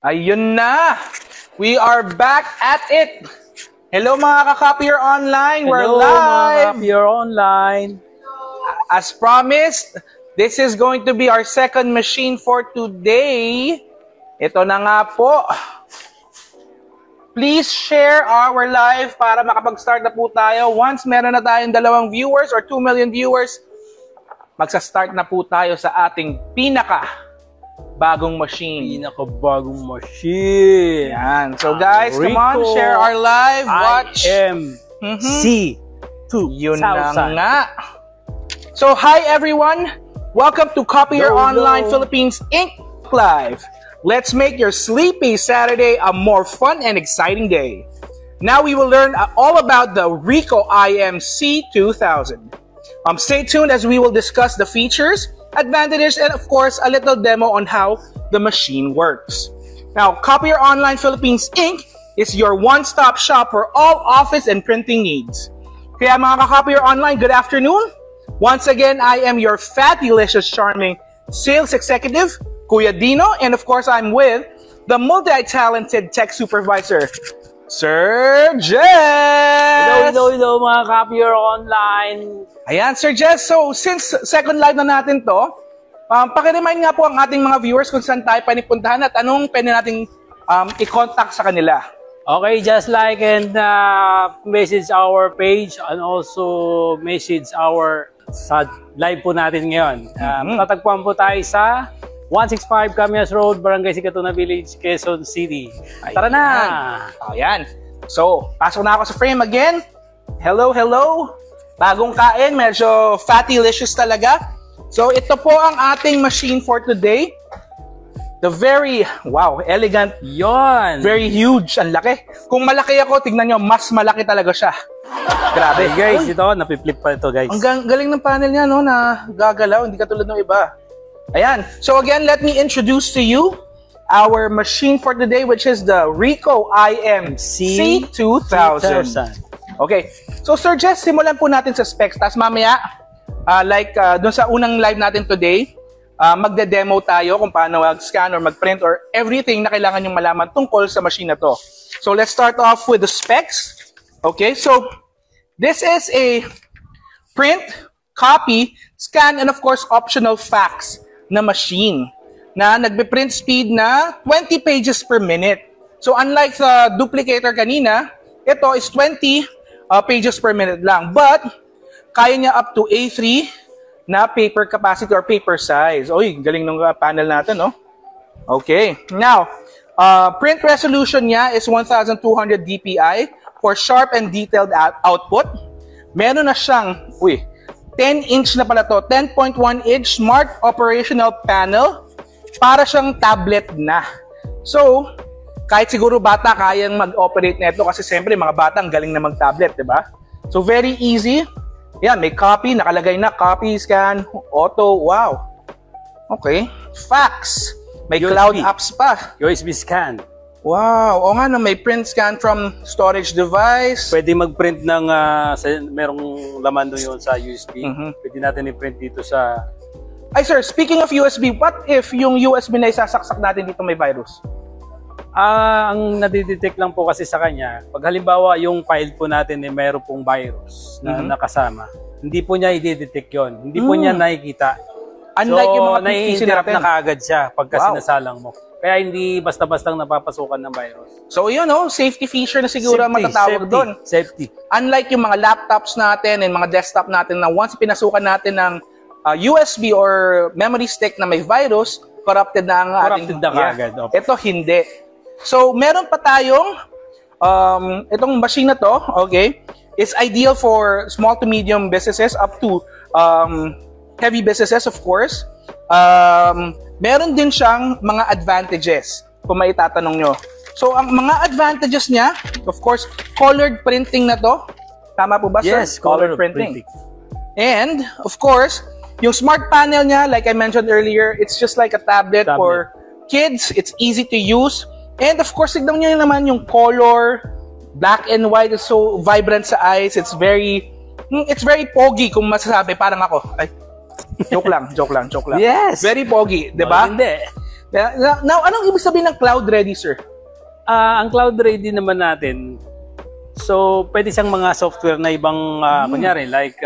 Ayun na! We are back at it! Hello mga ka-Copier Online! We're Hello, live! mga Copier Online! As promised, this is going to be our second machine for today. Ito na nga po. Please share our live para makapag-start na po tayo. Once meron na tayong 2 viewers or 2 million viewers, magsa-start na po tayo sa ating bagong machine. Pinakabagong machine. Yan. So guys, come on, share our live. Watch. IMC 2000. Yun na nga. So hi everyone. Welcome to Copier Online Philippines Inc. Live. Let's make your sleepy Saturday a more fun and exciting day. Now we will learn all about the Ricoh IMC 2000. Stay tuned as we will discuss the features, advantages, and of course, a little demo on how the machine works. Now, Copier Online Philippines Inc. is your one-stop shop for all office and printing needs. Kaya mga ka-Copier Online, good afternoon. Once again, I am your fat, delicious, charming sales executive, Kuya Dino, and of course, I'm with the multi-talented tech supervisor, Sir Jess! Hello mga Copier Online! Ayan, Sir Jess. So, since second live na natin to, pakiremind nga po ang ating mga viewers kung saan tayo panipuntahan at anong pwede nating i-contact sa kanila. Okay, just like and message our page and also message our sa live po natin ngayon. Tatagpuan po tayo sa 165 Camias Road, Barangay Sikatuna Village, Quezon City. Ayan. Tara na! Ayan. So, pasok na ako sa frame again. Hello. Bagong kain, medyo fatty-licious talaga. So, ito po ang ating machine for today. The very, elegant. Yon! Very huge. Ang laki. Kung malaki ako, tignan nyo, mas malaki talaga siya. Grabe. Hey guys, ito, napiflip pa ito guys. Ang galing ng panel niya, no, na gagalaw. Hindi katulad ng iba. Ayan. So again, let me introduce to you our machine for today, which is the Ricoh IMC 2000. Okay. So Sir Jess, simulan po natin sa specs. Tapos mamaya, doon sa unang live natin today, magde-demo tayo kung paano mag-scan or mag-print or everything na kailangan yung malaman tungkol sa machine na to. So let's start off with the specs. Okay. So this is a print, copy, scan, and of course, optional fax na machine na nagbe-print speed na 20 pages per minute. So unlike the duplicator kanina, ito is 20 pages per minute lang. But kaya niya up to A3 na paper capacity or paper size. Oy, galing ng panel natin, no? Okay. Now, print resolution niya is 1200 dpi for sharp and detailed output. Meron na siyang, 10-inch na pala to, 10.1-inch smart operational panel para siyang tablet na. So, kahit siguro bata kayang mag-operate nito kasi siyempre mga bata ang galing na mag-tablet, di ba? So, very easy. Yan, may copy, nakalagay na, copy, scan, auto, wow. Okay. Fax. May USB. Cloud apps pa. USB scan. Wow. O nga, no, may print scan from storage device. Pwede mag-print ng, merong laman doon yun sa USB. Pwede natin i-print dito sa... Ay sir, speaking of USB, what if yung USB na isasaksak natin dito may virus? Ang nadidetect lang po kasi sa kanya, pag halimbawa yung file po natin ay mayroon pong virus na nakasama, hindi po niya i-detect yun. Hindi po niya nakikita. Unlike yung mga nai-interrupt na kaagad siya pagka sinasalang mo. Kaya hindi basta-bastang napapasukan ng virus. So yun, safety feature na siguro matatawag doon. Safety. Unlike yung mga laptops natin and mga desktop natin na once pinasukan natin ng USB or memory stick na may virus, corrupted na ang ating... Corrupted na kaagad. Ito hindi. So meron pa tayong itong machine na to, okay, is ideal for small to medium businesses up to heavy businesses, of course. Meron din siyang mga advantages kung may itatanong nyo. So, ang mga advantages niya, of course, colored printing na to. Tama po ba, sir? Yes, colored printing. And, of course, yung smart panel niya, like I mentioned earlier, it's just like a tablet for kids. It's easy to use. And, of course, tignan nyo naman yung color, black and white, is so vibrant sa eyes. It's very pogy kung masasabi. Parang ako. Ay, joke lang. Yes. Very pogi, di ba? Hindi. Now, anong ibig sabihin ng cloud ready, sir? Ang cloud ready naman natin, so pwede siyang mga software na ibang kunyari like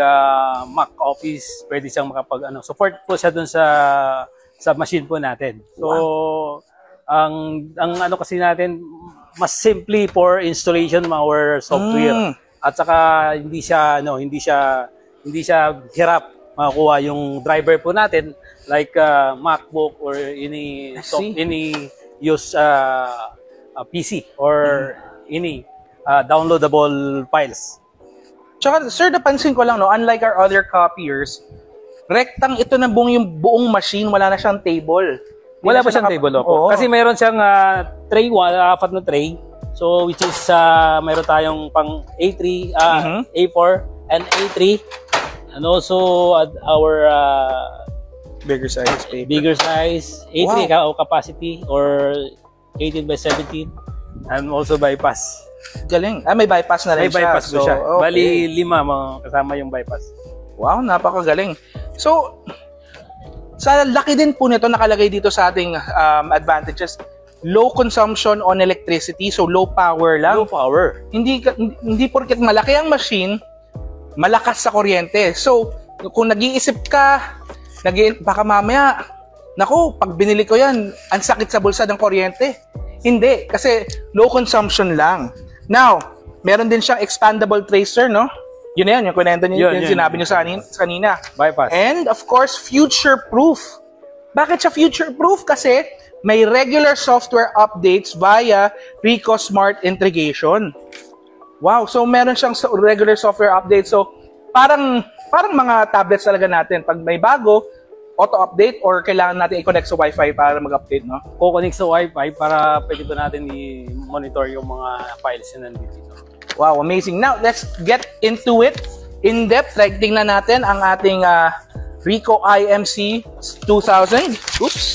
Mac Office, pwede siyang support po siya dun sa machine po natin. So ang ano kasi natin mas simple for installation ng our software. At saka hindi siya hirap makakuha yung driver po natin like MacBook or any use PC or any downloadable files. Tsaka, sir, napansin ko lang, no, unlike our other copiers, rectang ito na yung buong machine, wala na siyang table. Wala pa siyang table, opo. Kasi mayroon siyang tray, 4 na tray. So, which is, mayroon tayong pang A3, A4, and A3. And also, our bigger size paper. Bigger size, A3 capacity, or 18 by 17, and also bypass. Galing. May bypass na rin siya. May bypass po siya. Okay. Bali, 5 kasama yung bypass. Wow, napakagaling. So, sa laki din po nito, nakalagay dito sa ating advantages, low consumption on electricity, so low power lang. Low power. Hindi porket malaki ang machine, malakas sa kuryente. So, kung nag-iisip ka, baka mamaya, naku, pag binili ko yan, ang sakit sa bulsa ng kuryente. Hindi, kasi low consumption lang. Now, meron din siyang expandable tracer, no? Yun na yun, yung kwento niyo, yung sinabi niyo sa kanina. Bypass. And of course, future-proof. Bakit siya future-proof? Kasi may regular software updates via Ricoh Smart Integration. Wow, so meron siyang regular software updates. So, parang mga tablets talaga natin. Pag may bago, auto-update or kailangan natin i-connect sa Wi-Fi para mag-update, no? Ko-connect sa Wi-Fi para pwede ba natin i-monitor yung mga files na nandito. Wow, amazing. Now, let's get into it in depth. Like, tingnan natin ang ating Ricoh IMC 2000. Oops.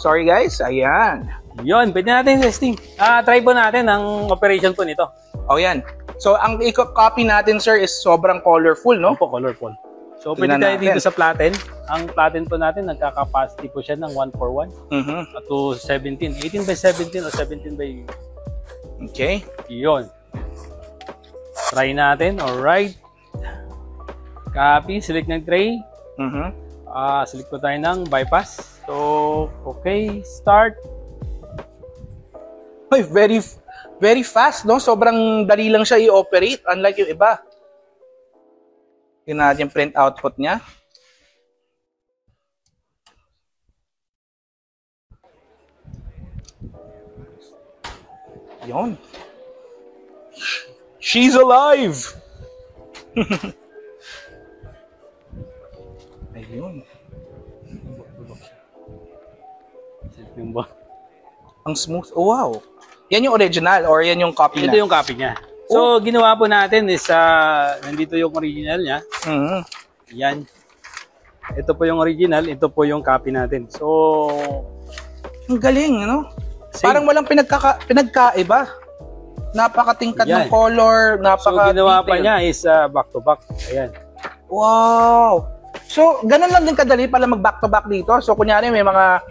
Sorry, guys. Ayan. Yun, pwede natin testing. Try po natin ang operation po nito. Oh, yan. So, ang copy natin, sir, is sobrang colorful, no? Opo, colorful. So, pwede tayo dito sa platen. Ang platen po natin, nagka-capacity po siya ng 141 to 17. 18 by 17 o 17 by... Okay. Yun. Try natin. Alright. Copy. Select ng tray. Select po tayo ng bypass. So, okay. Start. Ay, very fast, no? Sobrang dali lang siya i-operate, unlike yung iba. Tingnan natin yung print output niya. Yun. She's alive! Ayun. Ang smooth. Oh, wow. Yan yung original or yan yung copy na? Ito yung copy niya. So, ginawa po natin is, nandito yung original niya. Yan. Ito po yung original, ito po yung copy natin. So, ang galing, ano? Parang walang pinagkaiba. Napakatingkad ng color, So, ginawa pa niya is back-to-back. Ayan. Wow! So, ganun lang din kadali pala mag-back-to-back dito. So, kunyari may mga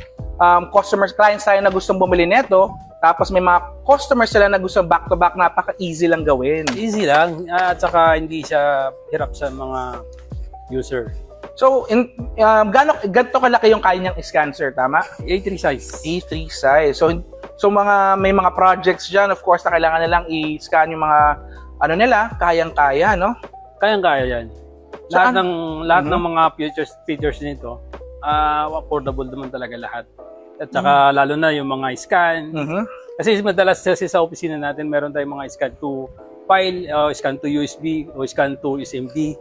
customers, clients tayo na gustong bumili nito. Tapos may mga customers sila na gusto back-to-back, napaka-easy lang gawin. Easy lang, at saka hindi siya hirap sa mga user. So, ganito kalaki yung kaya niyang scan, sir, tama? A3 size. A3 size. So may mga projects dyan, of course, na kailangan nilang i-scan yung mga, kayang-kaya, no? Kayang-kaya yan. Lahat ng mga features nito, affordable naman talaga lahat. At saka lalo na yung mga scan. Kasi madalas kasi sa opisina natin, meron tayong mga scan to file, scan to USB, o scan to SMD.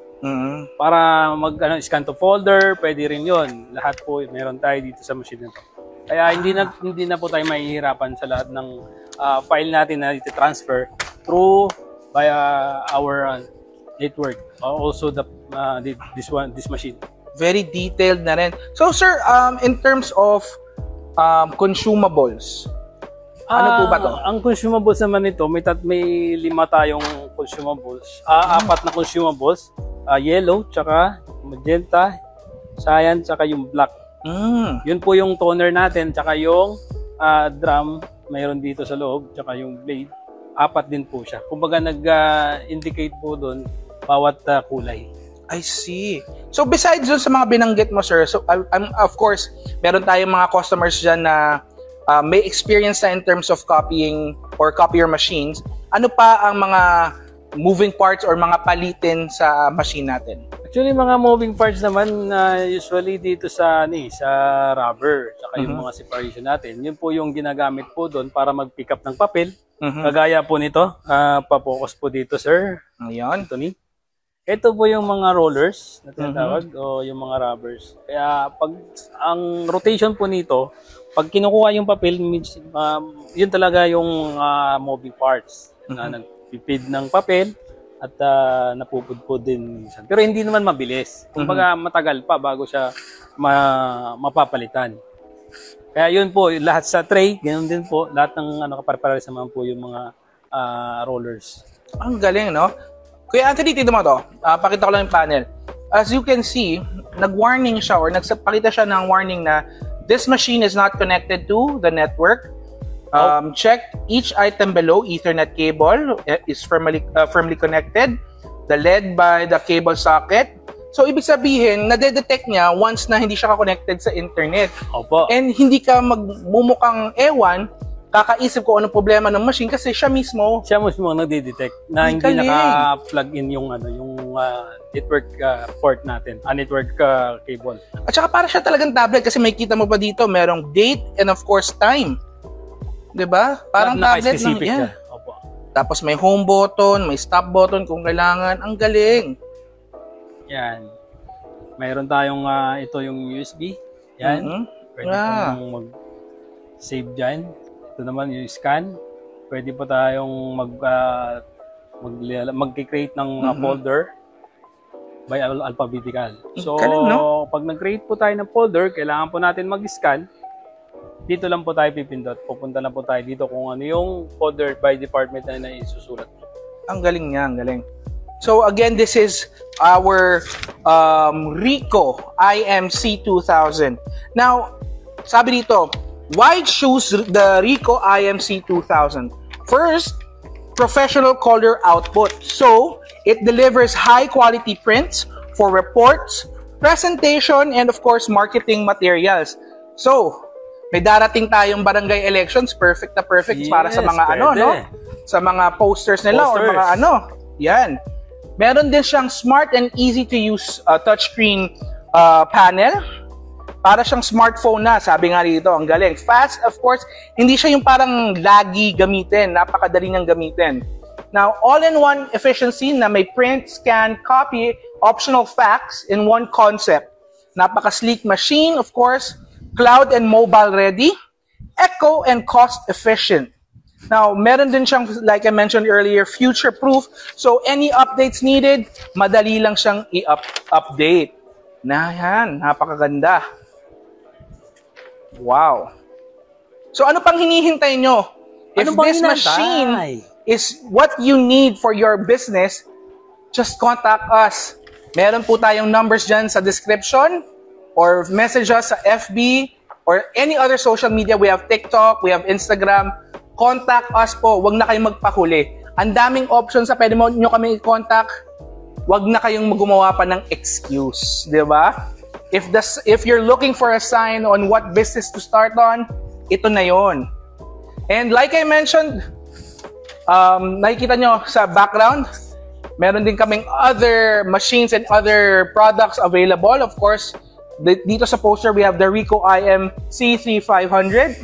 Para scan to folder, pwede rin yon. Lahat po meron tayo dito sa machine na to. Kaya hindi na po tayo mahihirapan sa lahat ng file natin na transfer through via our network. Also this machine. Very detailed na rin. So sir, in terms of consumables, ano po ba to? Ang consumables naman nito, may 5 tayong consumables. 4 na consumables. Yellow, tsaka magenta, cyan, tsaka yung black. Yun po yung toner natin, tsaka yung drum, mayroon dito sa loob, tsaka yung blade. 4 din po siya. Kumbaga nag-indicate po doon bawat kulay. I see. So besides dun sa mga binanggit mo, sir, so of course, meron tayong mga customers dyan na may experience na in terms of copying or copier machines. Ano pa ang mga moving parts or mga palitin sa machine natin? Actually, mga moving parts naman usually dito sa rubber, saka yung mga separation natin. Yun po yung ginagamit po doon para mag-pick up ng papel. Kagaya po nito, pa-focus po dito, sir. Ayan. Tony. Ito po yung mga rollers na tinatawag o yung mga rubbers. Kaya pag ang rotation po nito, pag kinukuha yung papel, yun talaga yung moving parts na nagpipid ng papel at napupudpud din minsan. Pero hindi naman mabilis. Kumbaga matagal pa bago siya mapapalitan. Kaya yun po, lahat sa tray, ganoon din po, lahat ng kapare-pares naman po yung mga rollers. Ang galing, no? Kuya Anthony, tignan mo to. Pakita ko lang yung panel. As you can see, nag-warning siya or nagpakita siya ng warning na this machine is not connected to the network. Check each item below. Ethernet cable is firmly connected. The LED by the cable socket. So, ibig sabihin, nade-detect niya once na hindi siya connected sa internet. Opo. And hindi ka magmumukhang ewan, kakaisip ko anong problema ng machine kasi siya mismo nagde-detect na hindi naka-plug in yung network port natin, network cable. At saka para siya talagang tablet kasi may kita mo pa dito, merong date and of course time. 'Di ba? Parang tablet lang yan. Opo. Tapos may home button, may stop button kung kailangan. Ang galing. Yan. Mayroon tayong ito yung USB. Yan. Pwede tayong mag-save dyan. Ito naman yung scan. Pwede pa tayong mag-create ng folder by alphabetical. So, pag nag-create po tayo ng folder, kailangan po natin mag-scan. Dito lang po tayo pipindot. Pupunta lang po tayo dito kung ano yung folder by department na isusulat. Ang galing niya, ang galing. So again, this is our Ricoh IMC2000. Now, sabi dito, why choose the Ricoh IMC2000? First, professional color output. So, it delivers high-quality prints for reports, presentation, and of course, marketing materials. So, may darating tayong barangay elections, perfect na perfect para sa mga sa mga posters nila or mga yan. Meron din siyang smart and easy to use touchscreen panel. Para siyang smartphone na, sabi nga dito, ang galing. Fast, of course, hindi siya yung parang lagi gamitin, napakadali niyang gamitin. Now, all-in-one efficiency na may print, scan, copy, optional facts in one concept. Napaka-sleek machine, of course, cloud and mobile ready, eco and cost efficient. Now, meron din siyang, like I mentioned earlier, future-proof. So, any updates needed, madali lang siyang i-update. Na yan, napakaganda. Wow. So, ano pang hinihintay nyo? If this machine is what you need for your business, just contact us. Meron po tayong numbers dyan sa description or message us sa FB or any other social media. We have TikTok, we have Instagram. Contact us po. Huwag na kayong magpahuli. Ang daming options sa pwede nyo kami i-contact. Huwag na kayong gumawa pa ng excuse. Diba? If you're looking for a sign on what business to start on, ito na yon. And like I mentioned, nakikita nyo sa background, meron din kaming other machines and other products available. Of course, dito sa poster, we have the Ricoh IMC3500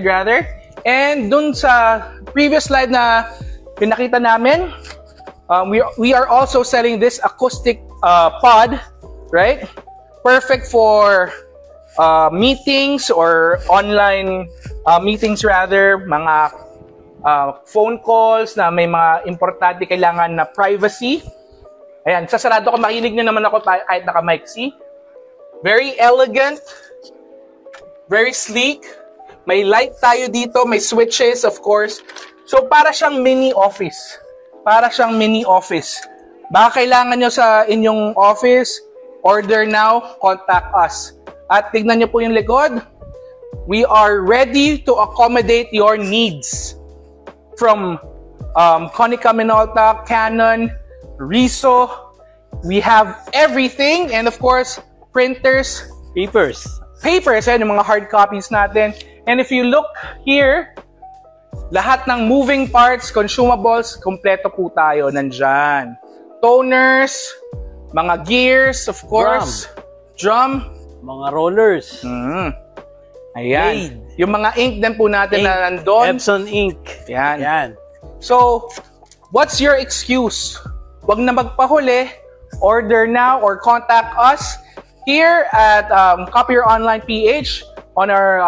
rather. And dun sa previous slide na pinakita namin, we are also selling this acoustic pod, right? Perfect for meetings or online meetings rather, mga phone calls na may mga importante kailangan na privacy. Ayan, sasarado ko, makinig nyo naman ako kahit naka-mic. See? Very elegant, very sleek. May light tayo dito, may switches, of course. So, para siyang mini office. Para siyang mini office. Baka kailangan nyo sa inyong office, order now, contact us. At tignan nyo po yung likod. We are ready to accommodate your needs. From Konica Minolta, Canon, Riso. We have everything. And of course, printers. Papers. Papers, yung mga hard copies natin. And if you look here, lahat ng moving parts, consumables, kompleto po tayo nandyan. Toners, mga gears, of course. Drum. Mga rollers. Ayan. Blade. Yung mga ink din po natin Ink. na nandun. Epson ink. Yan. Yan. So, what's your excuse? Huwag na magpahuli. Order now or contact us here at Copier Online PH on our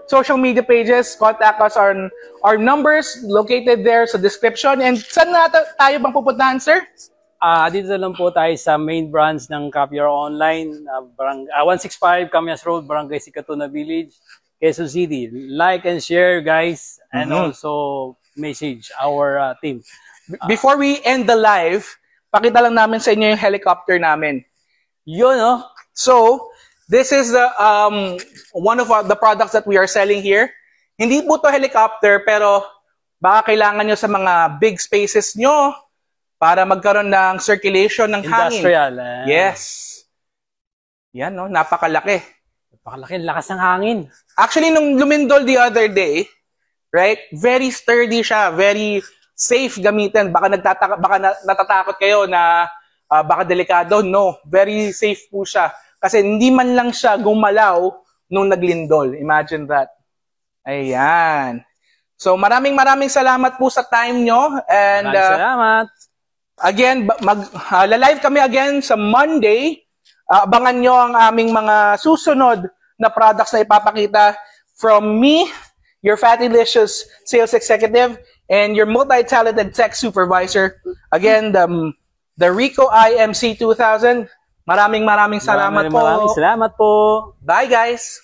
social media pages. Contact us on our numbers located there sa description. And saan na tayo bang pupuntahan, sir? Dito na lang po tayo sa main branch ng Copier Online, 165 Camias Road, Barangay Sikatuna Village, Quezon City. Like and share, guys, and also message our team. Before we end the live, pakita lang namin sa inyo yung helicopter namin. Yun, no? So, this is one of the products that we are selling here. Hindi po to helicopter, pero baka kailangan nyo sa mga big spaces nyo para magkaroon ng circulation ng hangin. Industrial. Yes. Yan, no? Napakalaki. Napakalaki. Lakas ng hangin. Actually, nung lumindol the other day, right? Very sturdy siya. Very safe gamitin. Baka natatakot kayo na baka delikado. No. Very safe po siya. Kasi hindi man lang siya gumalaw nung naglindol. Imagine that. Ayan. So, maraming salamat po sa time nyo. And, Maraming salamat. Again, live kami again sa Monday. Abangan nyo ang aming mga susunod na products na ipapakita from me, your Fatylicious sales executive, and your multi-talented tech supervisor. Again, the Ricoh IMC 2000. Maraming salamat po. Maraming salamat po. Bye, guys.